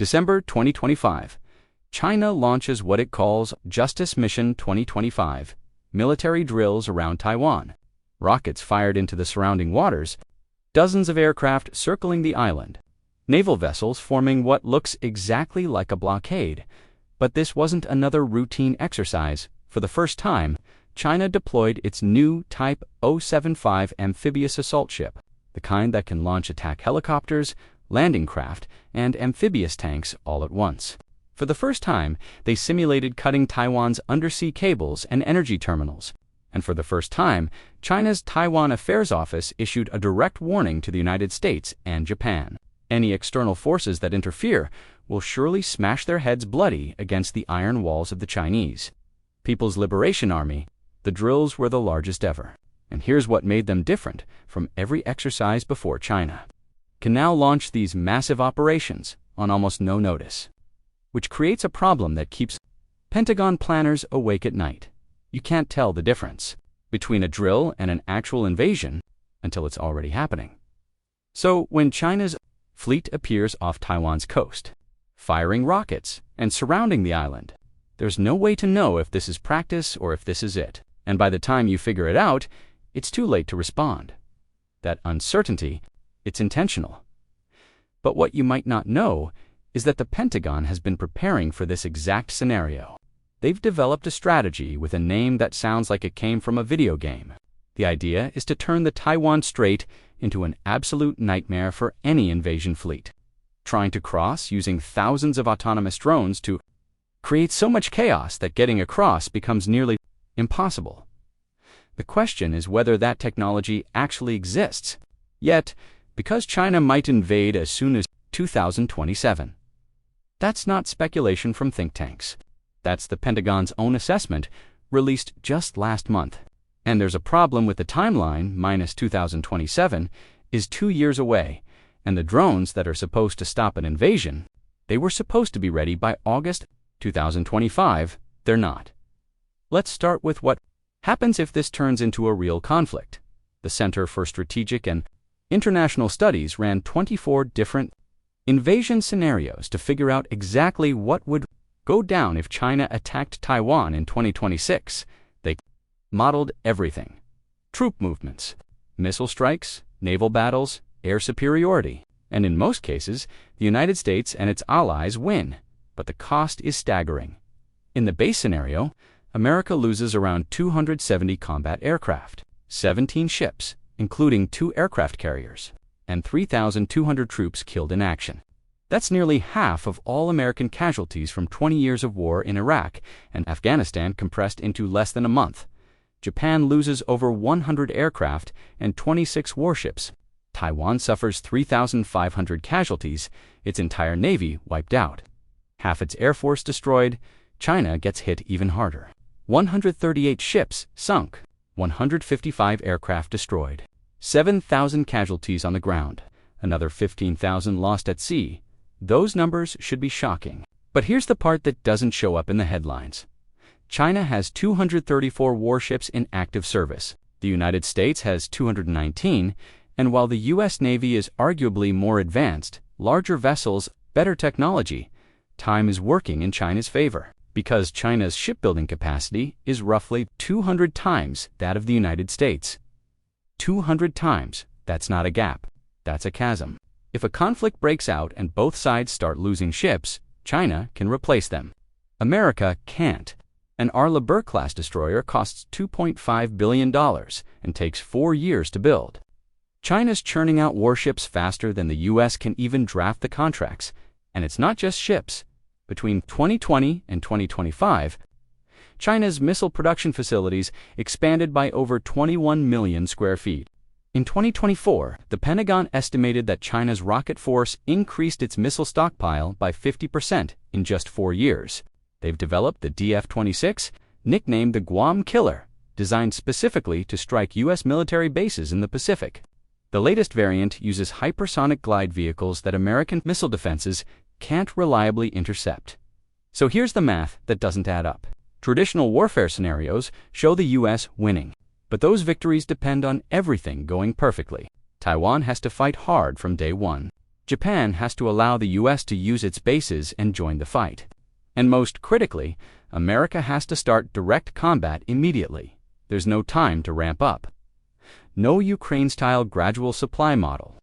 December 2025. China launches what it calls Justice Mission 2025, military drills around Taiwan. Rockets fired into the surrounding waters, dozens of aircraft circling the island, naval vessels forming what looks exactly like a blockade. But this wasn't another routine exercise. For the first time, China deployed its new Type 075 amphibious assault ship, the kind that can launch attack helicopters, landing craft, and amphibious tanks all at once. For the first time, they simulated cutting Taiwan's undersea cables and energy terminals. And for the first time, China's Taiwan Affairs Office issued a direct warning to the United States and Japan. Any external forces that interfere will surely smash their heads bloody against the iron walls of the Chinese People's Liberation Army. The drills were the largest ever. And here's what made them different from every exercise before. China can now launch these massive operations on almost no notice, which creates a problem that keeps Pentagon planners awake at night. You can't tell the difference between a drill and an actual invasion until it's already happening. So when China's fleet appears off Taiwan's coast, firing rockets and surrounding the island, there's no way to know if this is practice or if this is it. And by the time you figure it out, it's too late to respond. That uncertainty, it's intentional. But what you might not know is that the Pentagon has been preparing for this exact scenario. They've developed a strategy with a name that sounds like it came from a video game. The idea is to turn the Taiwan Strait into an absolute nightmare for any invasion fleet, trying to cross using thousands of autonomous drones to create so much chaos that getting across becomes nearly impossible. The question is whether that technology actually exists yet, because China might invade as soon as 2027. That's not speculation from think tanks. That's the Pentagon's own assessment, released just last month. And there's a problem with the timeline. Minus 2027 is 2 years away, and the drones that are supposed to stop an invasion, they were supposed to be ready by August 2025. They're not. Let's start with what happens if this turns into a real conflict. The Center for Strategic and International Studies ran 24 different invasion scenarios to figure out exactly what would go down if China attacked Taiwan in 2026. They modeled everything: troop movements, missile strikes, naval battles, air superiority. And in most cases, the United States and its allies win, but the cost is staggering. In the base scenario, America loses around 270 combat aircraft, 17 ships, including 2 aircraft carriers, and 3,200 troops killed in action. That's nearly half of all American casualties from 20 years of war in Iraq and Afghanistan compressed into less than a month. Japan loses over 100 aircraft and 26 warships. Taiwan suffers 3,500 casualties, its entire navy wiped out. Half its air force destroyed. China gets hit even harder. 138 ships sunk, 155 aircraft destroyed, 7,000 casualties on the ground, another 15,000 lost at sea. Those numbers should be shocking. But here's the part that doesn't show up in the headlines. China has 234 warships in active service. The United States has 219, and while the U.S. Navy is arguably more advanced, larger vessels, better technology, time is working in China's favor, because China's shipbuilding capacity is roughly 200 times that of the United States. 200 times. That's not a gap. That's a chasm. If a conflict breaks out and both sides start losing ships, China can replace them. America can't. An Arleigh Burke-class destroyer costs $2.5 billion and takes 4 years to build. China's churning out warships faster than the U.S. can even draft the contracts. And it's not just ships. Between 2020 and 2025, China's missile production facilities expanded by over 21 million square feet. In 2024, the Pentagon estimated that China's rocket force increased its missile stockpile by 50% in just 4 years. They've developed the DF-26, nicknamed the Guam Killer, designed specifically to strike U.S. military bases in the Pacific. The latest variant uses hypersonic glide vehicles that American missile defenses can't reliably intercept. So here's the math that doesn't add up. Traditional warfare scenarios show the U.S. winning, but those victories depend on everything going perfectly. Taiwan has to fight hard from day one. Japan has to allow the US to use its bases and join the fight. And most critically, America has to start direct combat immediately. There's no time to ramp up. No Ukraine-style gradual supply model.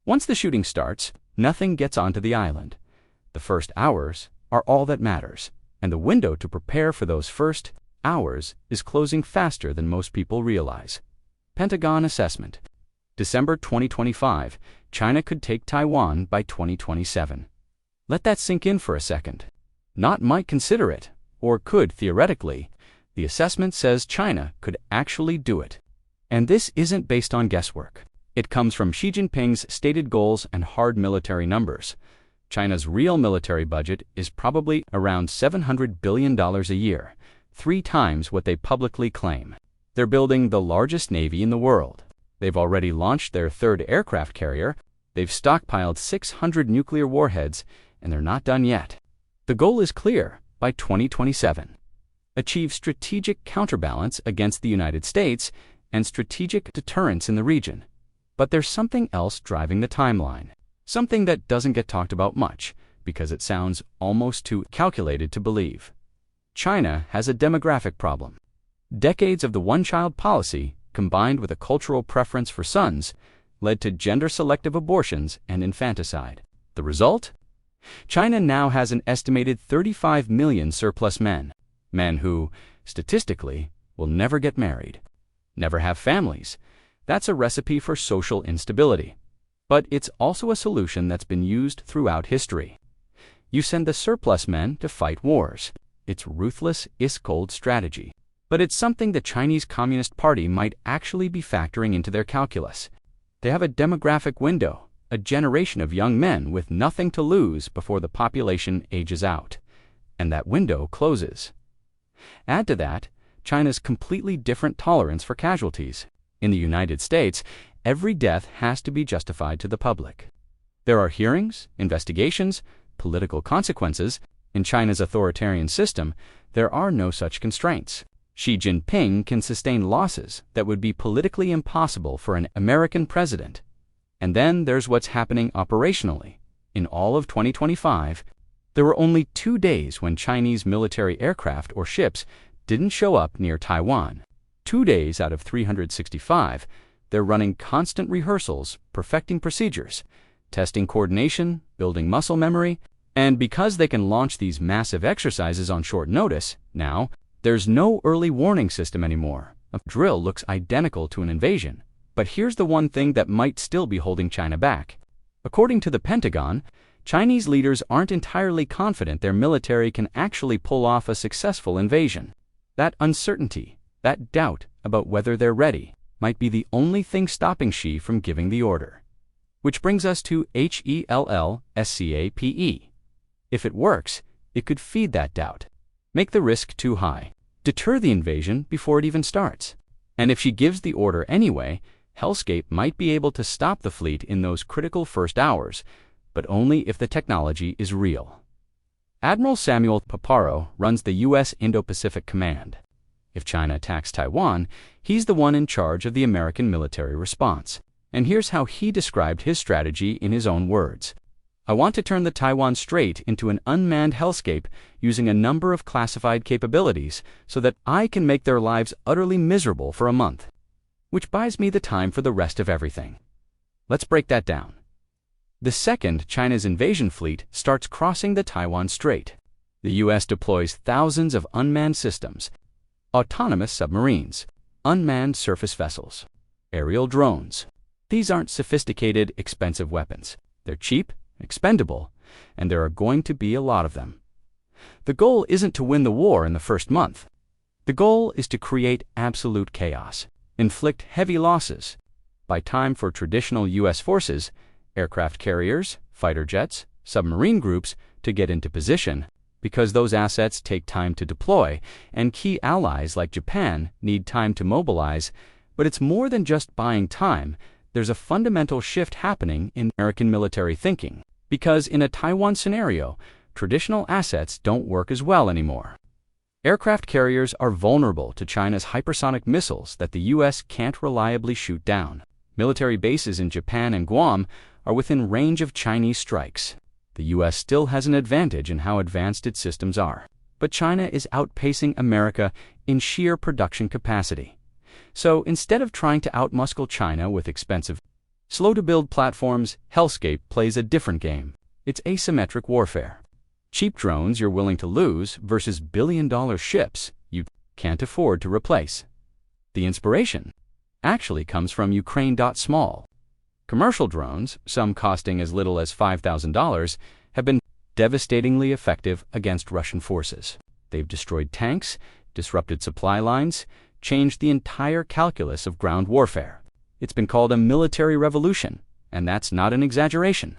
Once the shooting starts, nothing gets onto the island. The first hours are all that matters, and the window to prepare for those first hours is closing faster than most people realize. Pentagon assessment. December 2025, China could take Taiwan by 2027. Let that sink in for a second. Not might consider it, or could theoretically. The assessment says China could actually do it. And this isn't based on guesswork. It comes from Xi Jinping's stated goals and hard military numbers. China's real military budget is probably around $700 billion a year, 3 times what they publicly claim. They're building the largest navy in the world. They've already launched their 3rd aircraft carrier. They've stockpiled 600 nuclear warheads, and they're not done yet. The goal is clear: by 2027. Achieve strategic counterbalance against the United States and strategic deterrence in the region. But there's something else driving the timeline. Something that doesn't get talked about much, because it sounds almost too calculated to believe. China has a demographic problem. Decades of the one-child policy, combined with a cultural preference for sons, led to gender-selective abortions and infanticide. The result? China now has an estimated 35 million surplus men. Men who, statistically, will never get married, never have families. That's a recipe for social instability. But it's also a solution that's been used throughout history. You send the surplus men to fight wars. It's ruthless, ice-cold strategy. But it's something the Chinese Communist Party might actually be factoring into their calculus. They have a demographic window, a generation of young men with nothing to lose before the population ages out. And that window closes. Add to that China's completely different tolerance for casualties. In the United States, every death has to be justified to the public. There are hearings, investigations, political consequences. In China's authoritarian system, there are no such constraints. Xi Jinping can sustain losses that would be politically impossible for an American president. And then there's what's happening operationally. In all of 2025, there were only 2 days when Chinese military aircraft or ships didn't show up near Taiwan. 2 days out of 365, they're running constant rehearsals, perfecting procedures, testing coordination, building muscle memory, and because they can launch these massive exercises on short notice, now, there's no early warning system anymore. A drill looks identical to an invasion. But here's the one thing that might still be holding China back. According to the Pentagon, Chinese leaders aren't entirely confident their military can actually pull off a successful invasion. That uncertainty, that doubt about whether they're ready, might be the only thing stopping Xi from giving the order. Which brings us to HELLSCAPE. If it works, it could feed that doubt. Make the risk too high. Deter the invasion before it even starts. And if she gives the order anyway, Hellscape might be able to stop the fleet in those critical first hours, but only if the technology is real. Admiral Samuel Paparo runs the U.S. Indo-Pacific Command. If China attacks Taiwan, he's the one in charge of the American military response. And here's how he described his strategy in his own words. I want to turn the Taiwan Strait into an unmanned hellscape using a number of classified capabilities so that I can make their lives utterly miserable for a month. Which buys me the time for the rest of everything. Let's break that down. The second China's invasion fleet starts crossing the Taiwan Strait, the U.S. deploys thousands of unmanned systems, autonomous submarines, unmanned surface vessels, aerial drones. These aren't sophisticated, expensive weapons. They're cheap, expendable, and there are going to be a lot of them. The goal isn't to win the war in the first month. The goal is to create absolute chaos, inflict heavy losses. By time for traditional U.S. forces, aircraft carriers, fighter jets, submarine groups to get into position, because those assets take time to deploy, and key allies like Japan need time to mobilize. But it's more than just buying time. There's a fundamental shift happening in American military thinking. Because in a Taiwan scenario, traditional assets don't work as well anymore. Aircraft carriers are vulnerable to China's hypersonic missiles that the U.S. can't reliably shoot down. Military bases in Japan and Guam are within range of Chinese strikes. The U.S. still has an advantage in how advanced its systems are, but China is outpacing America in sheer production capacity. So instead of trying to outmuscle China with expensive, slow-to-build platforms, Hellscape plays a different game. It's asymmetric warfare. Cheap drones you're willing to lose versus billion-dollar ships you can't afford to replace. The inspiration actually comes from Ukraine.Small. Commercial drones, some costing as little as $5,000, have been devastatingly effective against Russian forces. They've destroyed tanks, disrupted supply lines, changed the entire calculus of ground warfare. It's been called a military revolution, and that's not an exaggeration.